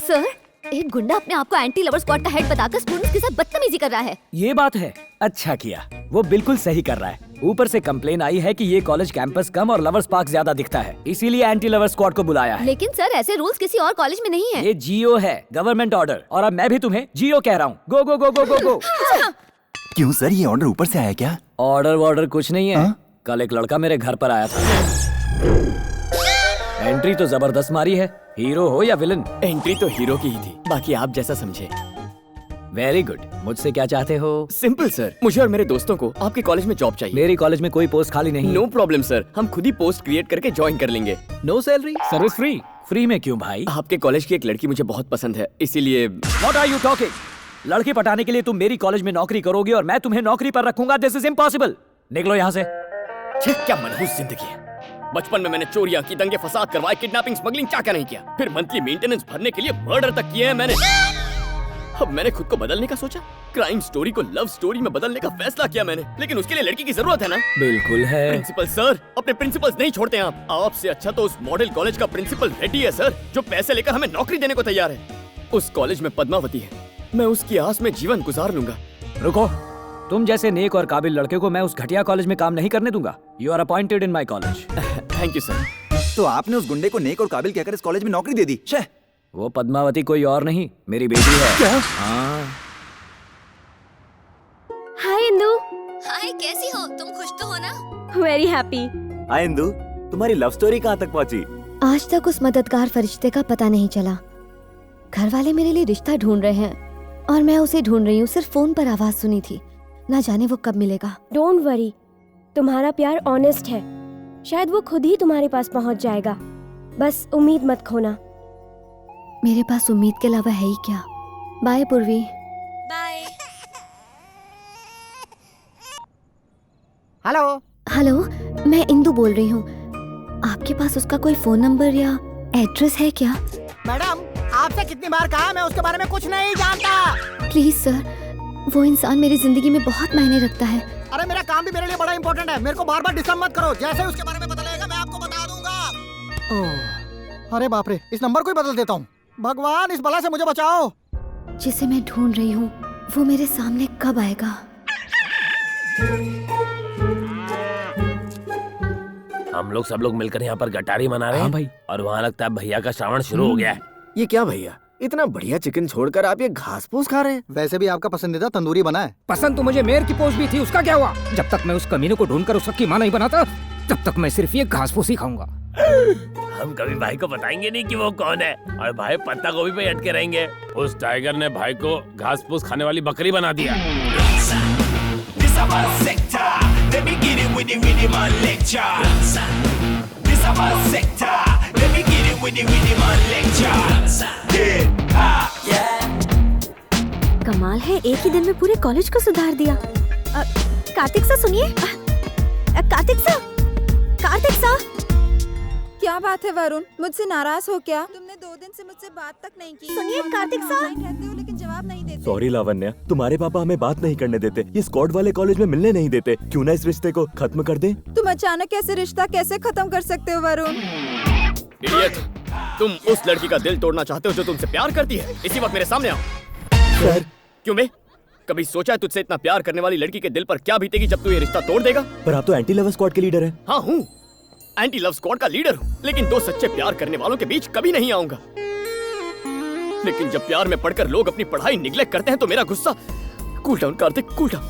Sir, एक गुंडा अपने आप को एंटी लवर स्क्वाड का हेड बताकर स्टूडेंट्स के साथ बदतमीजी कर रहा है। ये बात है, अच्छा किया, वो बिल्कुल सही कर रहा है। ऊपर से कंप्लेन आई है कि ये कॉलेज कैंपस कम और लवर्स पार्क ज्यादा दिखता है, इसीलिए एंटी लवर स्क्वाड को बुलाया है। लेकिन सर, ऐसे रूल्स किसी और कॉलेज में नहीं है। ये जीओ है, गवर्नमेंट ऑर्डर, और अब मैं भी तुम्हें जीओ कह रहा हूँ। गो गो गो गो गो गो। क्यों सर, ये ऑर्डर ऊपर से आया क्या? ऑर्डर वॉर्डर कुछ नहीं है। कल एक लड़का मेरे घर पर आया था। एंट्री तो जबरदस्त मारी है, हीरो हो या विलन। एंट्री तो हीरो की ही थी, बाकी आप जैसा समझे। Very good. मुझसे क्या चाहते हो? सिंपल सर, मुझे और मेरे दोस्तों को आपके कॉलेज में जॉब चाहिए। मेरी कॉलेज में कोई पोस्ट खाली नहीं। नो प्रॉब्लम सर, हम खुद ही पोस्ट क्रिएट करके ज्वाइन कर लेंगे। No salary, service free. Free में क्यों भाई? आपके कॉलेज की एक लड़की मुझे बहुत पसंद है, इसीलिए। What are you talking? लड़की पटाने के लिए तुम मेरी कॉलेज में नौकरी करोगे और मैं तुम्हें नौकरी पर रखूंगा? This is impossible. निकलो यहाँ से। क्या मनहूस जिंदगी है। बचपन में मैंने चोरियां की, दंगे फसाद करवाए, किडनैपिंग, स्मगलिंग, क्या क्या नहीं किया। फिर मंथली मेंटेनेंस भरने के लिए मर्डर तक किए हैं मैंने। अब मैंने खुद को बदलने का सोचा, क्राइम स्टोरी को लव स्टोरी में बदलने का फैसला किया मैंने। लेकिन उसके लिए लड़की की जरूरत है ना? बिल्कुल है। प्रिंसिपल सर, अपने प्रिंसिपल्स नहीं छोड़ते आप। आपसे अच्छा तो उस मॉडल कॉलेज का प्रिंसिपल रेड्डी है सर, जो पैसे लेकर हमें नौकरी देने को तैयार है। उस कॉलेज में पद्मावती है, मैं उसकी आस में जीवन गुजार लूंगा। रुको, तुम जैसे नेक और काबिल लड़के को मैं उस घटिया कॉलेज में काम नहीं करने दूंगा। You are appointed in my college. Thank you sir. तो आपने उस गुंडे को नेक और काबिल कहकर इस कॉलेज में नौकरी दे दी? वो पद्मावती कोई और नहीं, मेरी बेटी है। क्या? हाँ। हाय इंदु। हाय, कैसी हो तुम? खुश तो हो ना? Very happy. हाय इंदु, तुम्हारी लव स्टोरी कहाँ तक पहुँची? आज तक उस मददगार फरिश्ते का पता नहीं चला। घर वाले मेरे लिए रिश्ता ढूंढ रहे हैं और मैं उसे ढूंढ रही हूँ। सिर्फ फोन पर आवाज सुनी थी, ना जाने वो कब मिलेगा। डोंट वरी, तुम्हारा प्यार ऑनेस्ट है, शायद वो खुद ही तुम्हारे पास पहुंच जाएगा। बस उम्मीद मत खोना। मेरे पास उम्मीद के अलावा है ही क्या। बाय पूर्वी। बाय। हेलो। हेलो, मैं इंदु बोल रही हूँ। आपके पास उसका कोई फोन नंबर या एड्रेस है क्या? मैडम, आपसे कितनी बार कहा, मैं उसके बारे में कुछ नहीं जानता। प्लीज सर, वो इंसान मेरी जिंदगी में बहुत मायने रखता है। अरे मेरा काम भी मेरे लिए बड़ा इम्पोर्टेंट है, मेरे को बार बार डिस्टर्ब मत करो। जैसे ही उसके बारे में पता लगेगा मैं आपको बता दूंगा। ओह, अरे बाप रे, इस नंबर को ही बदल देता हूँ। भगवान, इस बला से मुझे बचाओ। जिसे मैं ढूंढ रही हूँ वो मेरे सामने कब आएगा? हम लोग सब लोग मिलकर यहाँ पर गटारी मना रहे हैं। हाँ भाई। और वहाँ लगता है भैया का श्रावण शुरू हो गया है। ये क्या भैया, इतना बढ़िया चिकन छोड़कर आप ये घास फूस खा रहे हैं? वैसे भी आपका पसंदीदा तंदूरी बना है। पसंद तो मुझे मेयर की पोस्ट भी थी, उसका क्या हुआ? जब तक मैं उस कमीने को ढूंढकर उसका कीमा नहीं बनाता तब तक मैं सिर्फ ये घास फूस ही खाऊंगा। हम कभी भाई को बताएंगे नहीं कि वो कौन है, और भाई पत्ता गोभी पे अटके रहेंगे। उस टाइगर ने भाई को घास फूस खाने वाली बकरी बना दिया। कमाल है, एक ही दिन में पूरे कॉलेज को सुधार दिया। कार्तिक सर सुनिए। Kartik sir, Kartik sir. क्या बात है वरुण, मुझसे नाराज हो क्या? तुमने 2 दिन से मुझसे बात तक नहीं की। सुनिए कार्तिक सर। कहते हो लेकिन जवाब नहीं देते। सॉरी लावण्या, तुम्हारे पापा हमें बात नहीं करने देते, ये स्क्वाड वाले कॉलेज में मिलने नहीं देते। क्यों ना इस रिश्ते को खत्म कर दें? तुम अचानक ऐसे रिश्ता कैसे खत्म कर सकते हो वरुण? इडियट, तुम उस लड़की का दिल तोड़ना चाहते हो जो तुमसे प्यार करती है। इसी वक्त मेरे सामने आओ। सर। क्यों बे? कभी सोचा है तुझसे इतना प्यार करने वाली लड़की के दिल पर क्या बीतेगी जब तू ये रिश्ता तोड़ देगा? पर आप तो एंटी लवर स्क्वाड के लीडर हैं। हाँ हूँ, एंटी लव स्क्वाड का लीडर हूँ, लेकिन 2 सच्चे प्यार करने वालों के बीच कभी नहीं आऊंगा। लेकिन जब प्यार में पड़कर लोग अपनी पढ़ाई निगलेक्ट करते हैं तो मेरा गुस्सा। Cool down Kartik, cool down.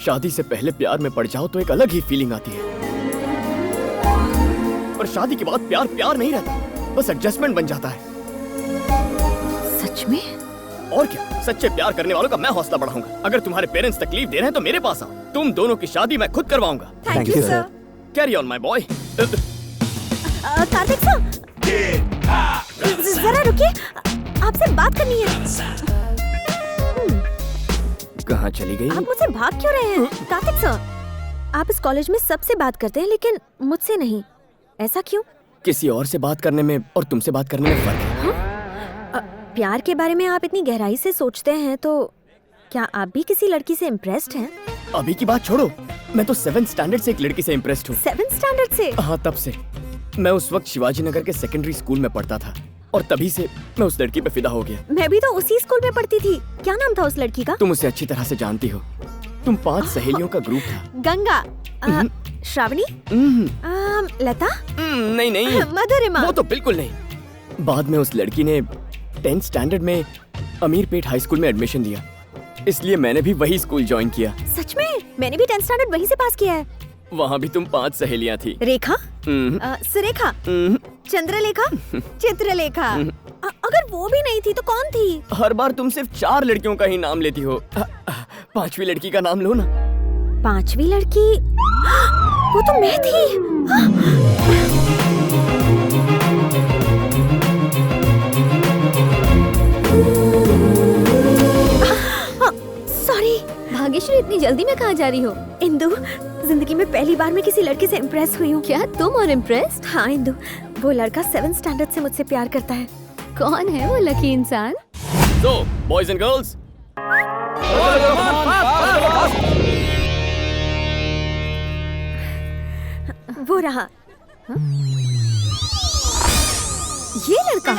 शादी से पहले प्यार में पड़ जाओ तो एक अलग ही फीलिंग आती है, पर शादी के बाद प्यार प्यार नहीं रहता, बस एडजस्टमेंट बन जाता है। सच में? और क्या, सच्चे प्यार करने वालों का मैं हौसला बढ़ाऊंगा। अगर तुम्हारे पेरेंट्स तकलीफ दे रहे हैं तो मेरे पास आओ, तुम दोनों की शादी मैं खुद करवाऊंगा। Thank you sir. Carry on my boy. Kartik sir, जरा रुकिए, आपसे बात करनी है। कहाँ चली गई? आप मुझसे भाग क्यों रहे हैं? कार्तिक सर, आप इस कॉलेज में सबसे बात करते हैं लेकिन मुझसे नहीं, ऐसा क्यों? किसी और से बात करने में और तुमसे बात करने में फर्क है। प्यार के बारे में आप इतनी गहराई से सोचते हैं तो क्या आप भी किसी लड़की से इम्प्रेस्ड हैं? अभी की बात छोड़ो, मैं तो 7th स्टैंडर्ड से एक लड़की से इम्प्रेस्ड हूँ। 7th स्टैंडर्ड से? हाँ, तब से। मैं उस वक्त शिवाजी नगर के सेकेंडरी स्कूल में पढ़ता था। और तभी से मैं उस लड़की पे फिदा हो गया। मैं भी तो उसी स्कूल में पढ़ती थी। क्या नाम था उस लड़की का? तुम उसे अच्छी तरह से जानती हो। तुम 5 सहेलियों का ग्रुप था। गंगा, श्रावणी, लता, नहीं मधुरिमा। वो तो बिल्कुल नहीं। बाद में उस लड़की ने 10th स्टैंडर्ड में अमीरपेट हाई स्कूल में एडमिशन दिया, इसलिए मैंने भी वही स्कूल ज्वाइन किया। सच में? मैंने भी 10th स्टैंडर्ड वहीं से पास किया है। वहाँ भी तुम 5 सहेलियाँ थी। रेखा, सुरेखा, चंद्रलेखा, चित्रलेखा। अगर वो भी नहीं थी तो कौन थी? हर बार तुम सिर्फ 4 लड़कियों का ही नाम लेती हो। 5वीं लड़की का नाम लो ना। 5वीं लड़की? वो तो मैं थी। सॉरी। भाग्यश्री, इतनी जल्दी में कहाँ जा रही हो? इंदु, जिंदगी में पहली बार मैं किसी लड़के से इम्प्रेस हुई हूँ। क्या तुम और इम्प्रेस्ड? हाँ इंदु, वो लड़का 7th स्टैंडर्ड से मुझसे प्यार करता है। कौन है वो लकी इंसान? So, boys and girls, वो रहा। ये लड़का?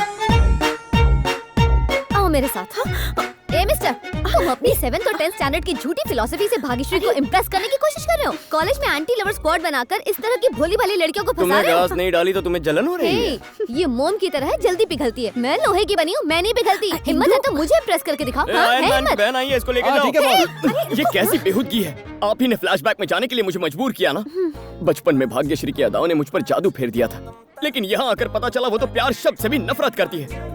आओ मेरे साथ। ए मिस्टर, तुम अपनी 7th और 10th स्टैंडर्ड की झूठी फिलॉसफी से भाग्यश्री को इम्प्रेस करने की कोशिश कर रहे हो। कॉलेज में एंटी लवर स्क्वाड बनाकर इस तरह की भोली भाली लड़कियों को फंसा तुमने रहे हो। गैस नहीं डाली तो तुम्हें जलन हो रही है। ये मोम की तरह जल्दी पिघलती है। मैं लोहे की बनी हूँ, मैं नहीं पिघलती। हिम्मत है तो मुझे इम्प्रेस करके दिखाओ। हाँ, है हिम्मत? बहन आई है, इसको लेकर जाओ। ये कैसी बेहूदगी है? आप ही ने फ्लैशबैक में जाने के लिए मुझे मजबूर किया ना। बचपन में भाग्यश्री की अदाओं ने मुझ पर जादू फेर दिया था, लेकिन यहाँ आकर पता चला वो तो प्यार शब्द से भी नफरत करती है।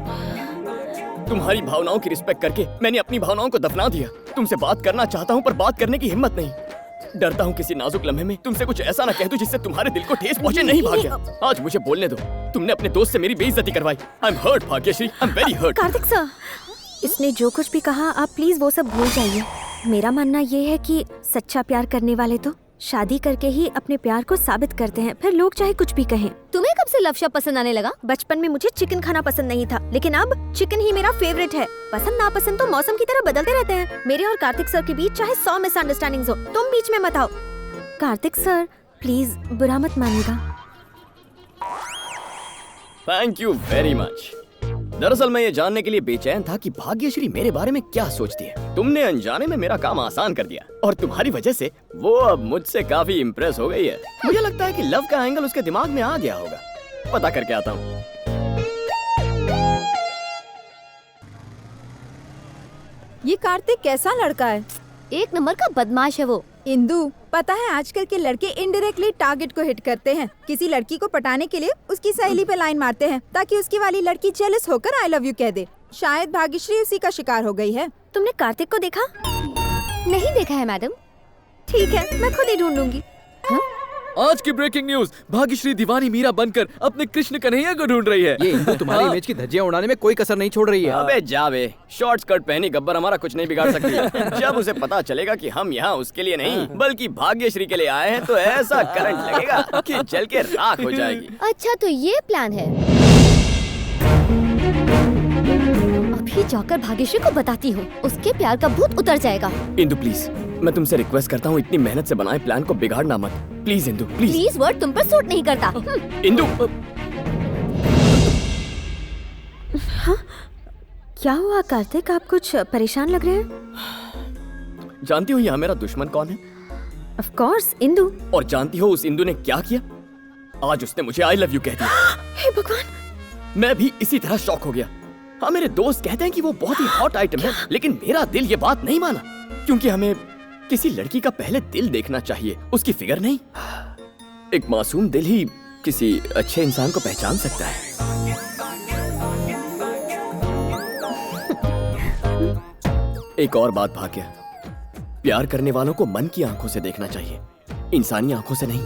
तुम्हारी भावनाओं की रिस्पेक्ट करके मैंने अपनी भावनाओं को दफना दिया। तुमसे बात करना चाहता हूँ पर बात करने की हिम्मत नहीं। डरता हूँ किसी नाजुक लम्हे में तुमसे कुछ ऐसा ना कह दूं जिससे तुम्हारे दिल को ठेस पहुंचे। नहीं भाग्य, आज मुझे बोलने दो। तुमने अपने दोस्त से मेरी बेइज्जती करवाई। I am hurt Bhagyashree, I am very hurt. Kartik sir, इसने जो कुछ भी कहा आप प्लीज वो सब भूल जाइए। मेरा मानना ये है कि सच्चा प्यार करने वाले तो शादी करके ही अपने प्यार को साबित करते हैं, फिर लोग चाहे कुछ भी कहें। तुम्हें कब से लव शब्द पसंद आने लगा? बचपन में मुझे चिकन खाना पसंद नहीं था, लेकिन अब चिकन ही मेरा फेवरेट है। पसंद नापसंद तो मौसम की तरह बदलते रहते हैं। मेरे और कार्तिक सर के बीच चाहे 100 मिसअंडरस्टैंडिंग्स हो, तुम बीच में मत आओ। कार्तिक सर प्लीज बुरा मत मानिएगा। Thank you very much. दरअसल मैं ये जानने के लिए बेचैन था कि भाग्यश्री मेरे बारे में क्या सोचती है। तुमने अनजाने में मेरा काम आसान कर दिया और तुम्हारी वजह से वो अब मुझसे काफी इम्प्रेस हो गई है। मुझे लगता है कि लव का एंगल उसके दिमाग में आ गया होगा। पता करके आता हूँ। ये कार्तिक कैसा लड़का है? 1 नंबर का बदमाश है वो। इंदु, पता है आजकल के लड़के इनडायरेक्टली टारगेट को हिट करते हैं। किसी लड़की को पटाने के लिए उसकी सहेली पे लाइन मारते हैं ताकि उसकी वाली लड़की जेलस होकर आई लव यू कह दे। शायद भाग्यश्री उसी का शिकार हो गई है। तुमने कार्तिक को देखा? नहीं देखा है मैडम। ठीक है, मैं खुद ही ढूंढूंगी। आज की ब्रेकिंग न्यूज, भाग्यश्री दीवानी मीरा बनकर अपने कृष्ण कन्हैया को ढूंढ रही है। ये इंदु तुम्हारी इमेज की धज्जियां उड़ाने में कोई कसर नहीं छोड़ रही है। अबे जावे, शॉर्ट स्कर्ट पहनी गब्बर हमारा कुछ नहीं बिगाड़ सकती। जब उसे पता चलेगा कि हम यहाँ उसके लिए नहीं बल्कि भाग्यश्री के लिए आए हैं तो ऐसा करंट लगेगा कि जल के राख हो जाएगी। अच्छा तो ये प्लान है। अभी जाकर भाग्यश्री को बताती हूँ, उसके प्यार का भूत उतर जाएगा। इंदु प्लीज, मैं तुमसे रिक्वेस्ट करता हूँ, इतनी मेहनत से बनाए प्लान को बिगाड़ना मत। Please Indu, please. Please word तुम पर सूट नहीं करता। इंदु। हाँ? क्या हुआ कार्तिक, आप कुछ परेशान लग रहे हैं? जानती हो यहाँ मेरा दुश्मन कौन है? Of course Indu. और जानती हो उस इंदु ने क्या किया? आज उसने मुझे आई लव यू कह दिया। हे भगवान, मैं भी इसी तरह शॉक हो गया। हाँ, मेरे दोस्त कहते हैं कि वो बहुत ही हॉट आइटम है, लेकिन मेरा दिल ये बात नहीं माना, क्योंकि हमें किसी लड़की का पहले दिल देखना चाहिए, उसकी फिगर नहीं। एक मासूम दिल ही किसी अच्छे इंसान को पहचान सकता है। एक और बात भाग्य, प्यार करने वालों को मन की आंखों से देखना चाहिए, इंसानी आंखों से नहीं।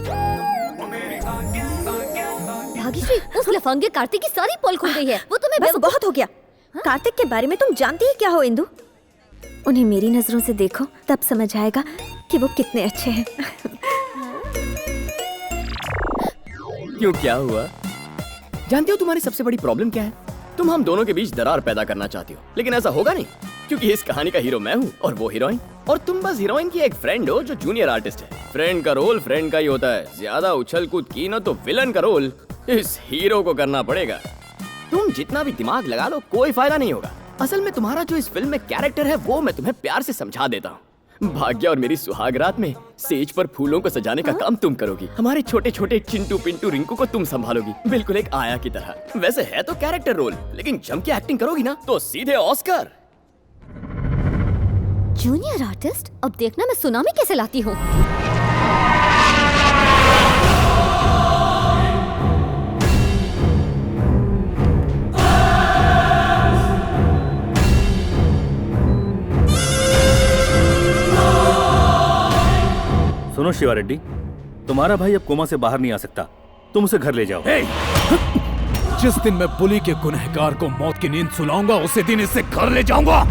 भाग्यश्री, उस लफंगे कार्तिक की सारी पोल खुल गई है। वो तुम्हें बस बहुत हो गया। कार्तिक के बारे में तुम जानती ही क्या हो इंदु? उन्हें मेरी नजरों से देखो, तब समझ आएगा कि वो कितने अच्छे हैं। क्यों, क्या हुआ? जानती हो तुम्हारी सबसे बड़ी प्रॉब्लम क्या है? तुम हम दोनों के बीच दरार पैदा करना चाहती हो, लेकिन ऐसा होगा नहीं, क्योंकि इस कहानी का हीरो मैं हूँ और वो हीरोइन, और तुम बस हीरोइन की एक फ्रेंड हो जो जूनियर आर्टिस्ट है। फ्रेंड का रोल फ्रेंड का ही होता है। ज्यादा उछल कूद की ना तो विलन का रोल इस हीरो को करना पड़ेगा। तुम जितना भी दिमाग लगा लो कोई फायदा नहीं होगा। असल में तुम्हारा जो इस फिल्म में कैरेक्टर है वो मैं तुम्हें प्यार से समझा देता हूँ। भाग्या और मेरी सुहाग रात में सेज पर फूलों को सजाने का काम तुम करोगी, हमारे छोटे छोटे चिंटू पिंटू रिंकू को तुम संभालोगी, बिल्कुल एक आया की तरह। वैसे है तो कैरेक्टर रोल, लेकिन जम के एक्टिंग करोगी ना तो सीधे ऑस्कर। जूनियर आर्टिस्ट, अब देखना मैं सुनामी कैसे लाती हूँ। सुनो शिवा रेड्डी, तुम्हारा भाई अब कोमा से बाहर नहीं आ सकता, तुम उसे घर ले जाओ। जिस दिन मैं पुली के गुनहगार को मौत की नींद सुलाऊंगा उसी दिन इसे घर ले जाऊंगा।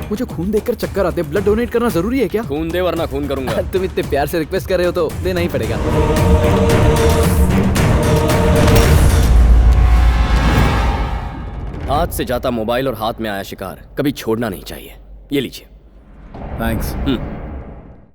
मुझे खून देखकर चक्कर आते, ब्लड डोनेट करना जरूरी है क्या? खून दे वरना खून करूंगा। तुम इतने प्यार से रिक्वेस्ट कर रहे हो तो देना ही पड़ेगा। हाथ से जाता मोबाइल और हाथ में आया शिकार कभी छोड़ना नहीं चाहिए। ये लीजिए। थैंक्स।